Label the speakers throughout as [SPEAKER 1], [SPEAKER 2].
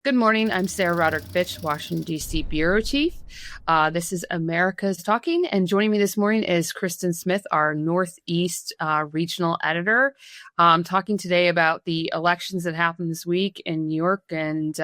[SPEAKER 1] Good morning. I'm Sarah Roderick Fitch, Washington, D.C. Bureau Chief. This is America's Talking, and joining me this morning is Kristen Smith, our Northeast Regional Editor, talking today about the elections that happened this week in New York and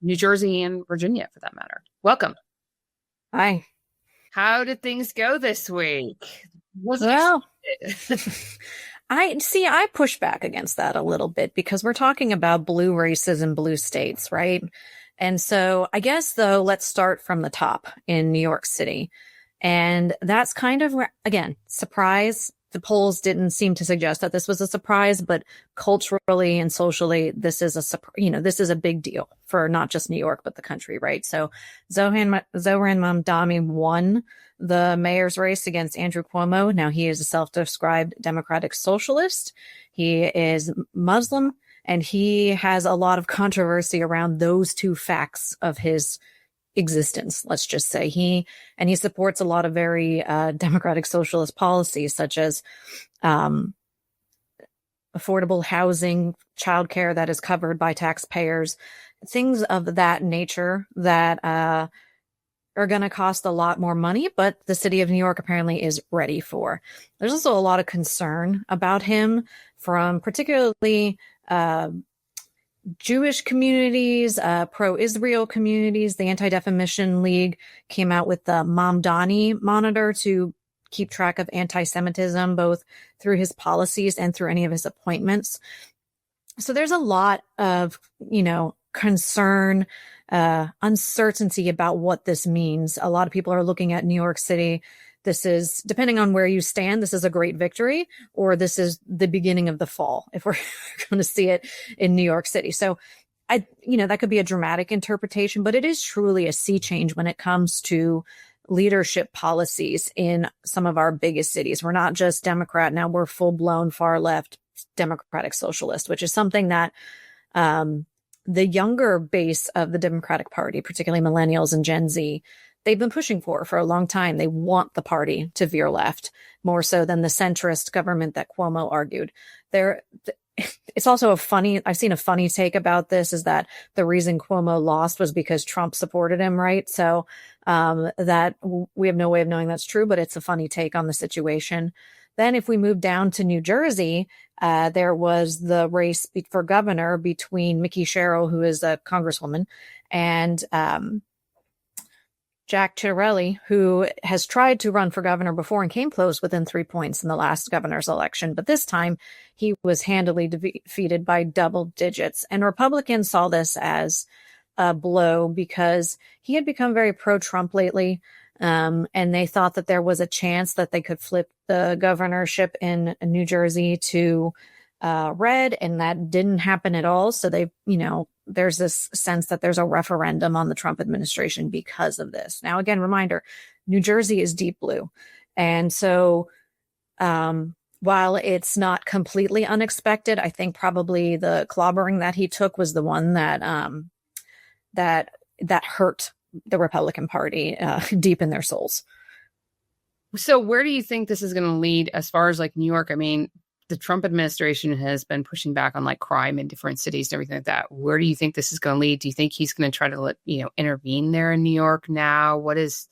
[SPEAKER 1] New Jersey and Virginia, for that matter. Welcome.
[SPEAKER 2] Hi.
[SPEAKER 1] How did things go this week?
[SPEAKER 2] Well, I push back against that a little bit because we're talking about blue races in blue states, right? And so I guess though, let's start from the top in New York City. And that's kind of where, again, surprise. The polls didn't seem to suggest that this was a surprise, but culturally and socially, this is this is a big deal for not just New York, but the country, right? So Zohran Mamdani won the mayor's race against Andrew Cuomo. Now he is a self-described democratic socialist. He is Muslim, and he has a lot of controversy around those two facts of his existence. Let's just say he supports a lot of very democratic socialist policies, such as affordable housing, childcare that is covered by taxpayers, things of that nature that are going to cost a lot more money, but the city of New York apparently is ready for. There's also a lot of concern about him from particularly Jewish communities, pro-Israel communities. The Anti-Defamation League came out with the Mamdani monitor to keep track of anti-Semitism, both through his policies and through any of his appointments. So there's a lot of, concern, uncertainty about what this means. A lot of people are looking at New York City. This is, depending on where you stand, this is a great victory, or this is the beginning of the fall, if we're going to see it in New York City. So that could be a dramatic interpretation, but it is truly a sea change when it comes to leadership policies in some of our biggest cities. We're not just Democrat. Now we're full blown far left democratic socialist, which is something that, the younger base of the Democratic Party, particularly millennials and Gen Z, they've been pushing for a long time. They want the party to veer left more so than the centrist government that Cuomo argued. It's also I've seen a funny take about this, is that the reason Cuomo lost was because Trump supported him, right? So that we have no way of knowing that's true, but it's a funny take on the situation. Then if we move down to New Jersey, there was the race for governor between Mickey Sherrill, who is a congresswoman, and Jack Ciattarelli, who has tried to run for governor before and came close within 3 points in the last governor's election. But this time he was handily defeated by double digits. And Republicans saw this as a blow because he had become very pro-Trump lately. And they thought that there was a chance that they could flip the governorship in New Jersey to red, and that didn't happen at all. So there's this sense that there's a referendum on the Trump administration because of this. Now, again, reminder, New Jersey is deep blue. And so while it's not completely unexpected, I think probably the clobbering that he took was the one that hurt the Republican Party deep in their souls.
[SPEAKER 1] So where do you think this is going to lead as far as like New York? I mean, the Trump administration has been pushing back on like crime in different cities and everything like that. Where do you think this is going to lead? Do you think he's going to try to intervene there in New York now? What is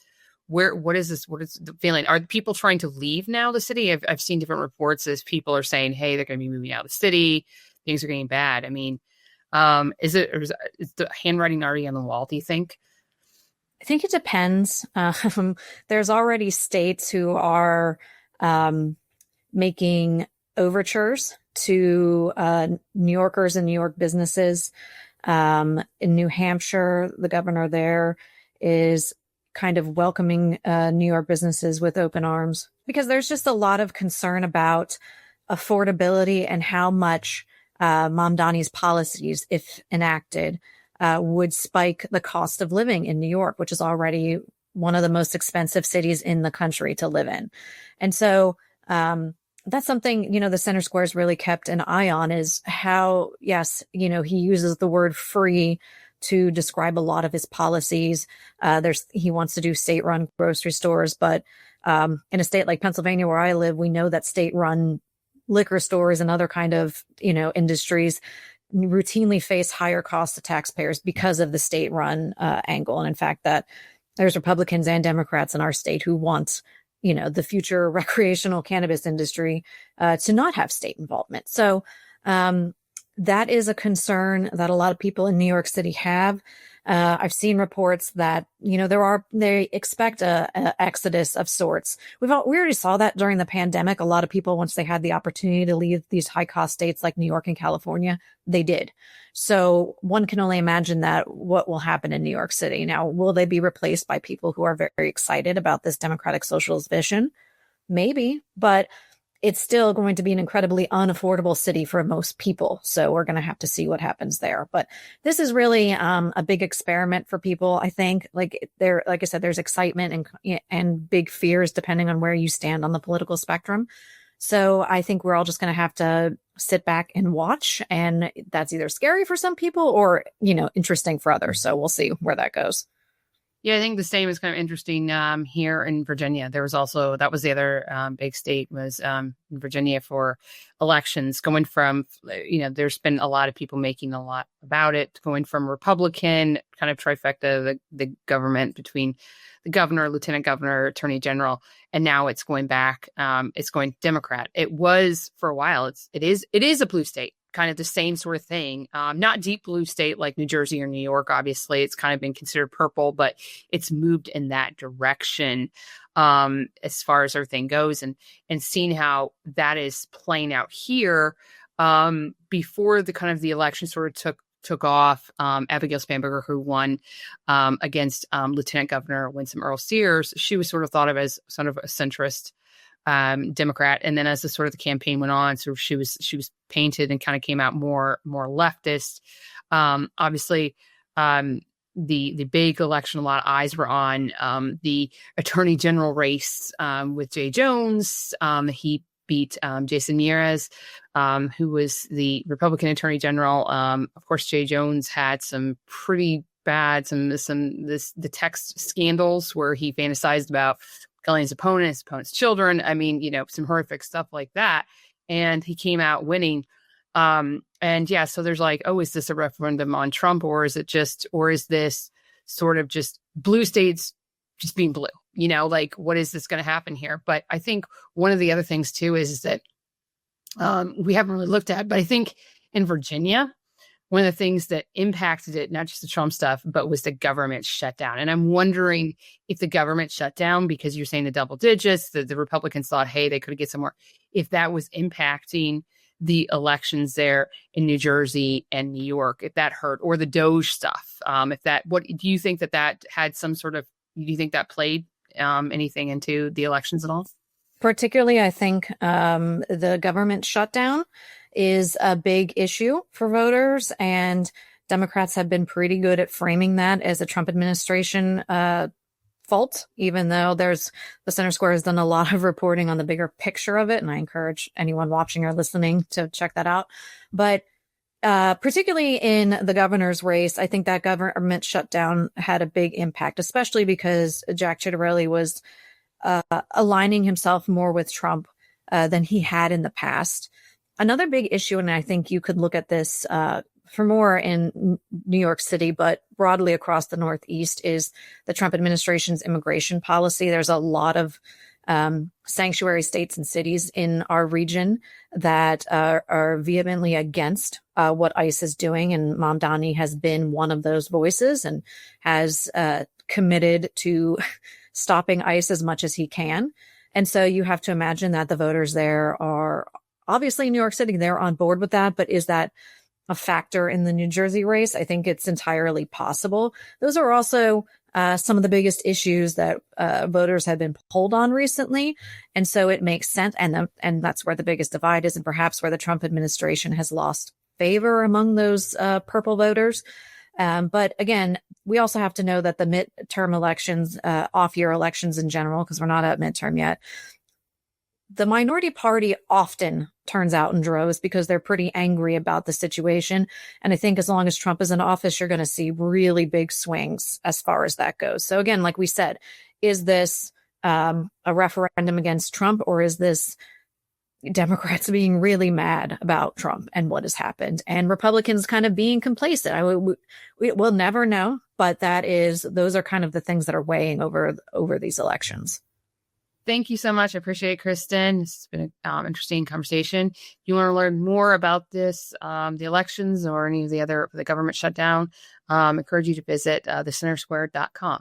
[SPEAKER 1] the feeling? Are people trying to leave now the city? I've seen different reports as people are saying, hey, they're going to be moving out of the city. Things are getting bad. I mean, is the handwriting already on the wall, do you think?
[SPEAKER 2] I think it depends. There's already states who are making overtures to New Yorkers and New York businesses. In New Hampshire, the governor there is kind of welcoming New York businesses with open arms, because there's just a lot of concern about affordability and how much Mamdani's policies, if enacted, would spike the cost of living in New York, which is already one of the most expensive cities in the country to live in. And so that's something, the Center Square's really kept an eye on, is how, yes, he uses the word free to describe a lot of his policies. He wants to do state-run grocery stores, but in a state like Pennsylvania, where I live, we know that state-run liquor stores and other kind of, industries routinely face higher costs to taxpayers because of the state-run angle. And in fact, that there's Republicans and Democrats in our state who want, the future recreational cannabis industry to not have state involvement. So that is a concern that a lot of people in New York City have. I've seen reports that, they expect a exodus of sorts. We already saw that during the pandemic. A lot of people, once they had the opportunity to leave these high cost states like New York and California, they did. So one can only imagine that what will happen in New York City. Now, will they be replaced by people who are very excited about this democratic socialist vision? Maybe, but it's still going to be an incredibly unaffordable city for most people. So we're going to have to see what happens there. But this is really a big experiment for people. I think, like I said, there's excitement and big fears depending on where you stand on the political spectrum. So I think we're all just going to have to sit back and watch. And that's either scary for some people or, interesting for others. So we'll see where that goes.
[SPEAKER 1] Yeah, I think the same is kind of interesting here in Virginia. There was also, that was the other big state was Virginia for elections, going from, there's been a lot of people making a lot about it, going from Republican kind of trifecta, the government between the governor, lieutenant governor, attorney general, and now it's going back. It's going Democrat. It was for a while. It is a blue state. Kind of the same sort of thing. Not deep blue state like New Jersey or New York, obviously. It's kind of been considered purple, but it's moved in that direction as far as everything goes. And seeing how that is playing out here before the kind of the election sort of took off, Abigail Spanberger, who won against Lieutenant Governor Winsome Earl Sears, she was sort of thought of as sort of a centrist Democrat. And then as the sort of the campaign went on, so she was painted and kind of came out more leftist. Obviously, the big election, a lot of eyes were on the attorney general race with Jay Jones. He beat Jason Miyares, who was the Republican attorney general. Of course, Jay Jones had some pretty bad, the text scandals where he fantasized about killing his opponent's children. I mean, some horrific stuff like that. And he came out winning. So there's like, oh, is this a referendum on Trump, or is this sort of just blue states just being blue? Like, what is this going to happen here? But I think one of the other things too is that we haven't really looked at, but I think in Virginia, one of the things that impacted it, not just the Trump stuff, but was the government shutdown. And I'm wondering if the government shutdown, because you're saying the double digits, the Republicans thought, hey, they could get some more, if that was impacting the elections there in New Jersey and New York, if that hurt, or the Doge stuff. What do you think that had some sort of, do you think that played anything into the elections at all?
[SPEAKER 2] Particularly, I think the government shutdown is a big issue for voters, and Democrats have been pretty good at framing that as a Trump administration fault, even though the Center Square has done a lot of reporting on the bigger picture of it, and I encourage anyone watching or listening to check that out. But particularly in the governor's race, I think that government shutdown had a big impact, especially because Jack Ciattarelli was aligning himself more with Trump than he had in the past. Another big issue, and I think you could look at this for more in New York City, but broadly across the Northeast, is the Trump administration's immigration policy. There's a lot of sanctuary states and cities in our region that are vehemently against what ICE is doing. And Mamdani has been one of those voices and has committed to stopping ICE as much as he can. And so you have to imagine that the voters there are obviously in New York City, they're on board with that. But is that a factor in the New Jersey race? I think it's entirely possible. Those are also some of the biggest issues that voters have been polled on recently. And so it makes sense. And that's where the biggest divide is, and perhaps where the Trump administration has lost favor among those purple voters. But again, we also have to know that the midterm elections, off-year elections in general, because we're not at midterm yet, the minority party often turns out in droves because they're pretty angry about the situation. And I think as long as Trump is in office, you're going to see really big swings as far as that goes. So again, like we said, is this a referendum against Trump, or is this Democrats being really mad about Trump and what has happened, and Republicans kind of being complacent. We'll never know, but those are kind of the things that are weighing over these elections.
[SPEAKER 1] Thank you so much. I appreciate it, Kristen. This has been an interesting conversation. If you want to learn more about this, the elections or any of the government shutdown, I encourage you to visit thecentersquare.com.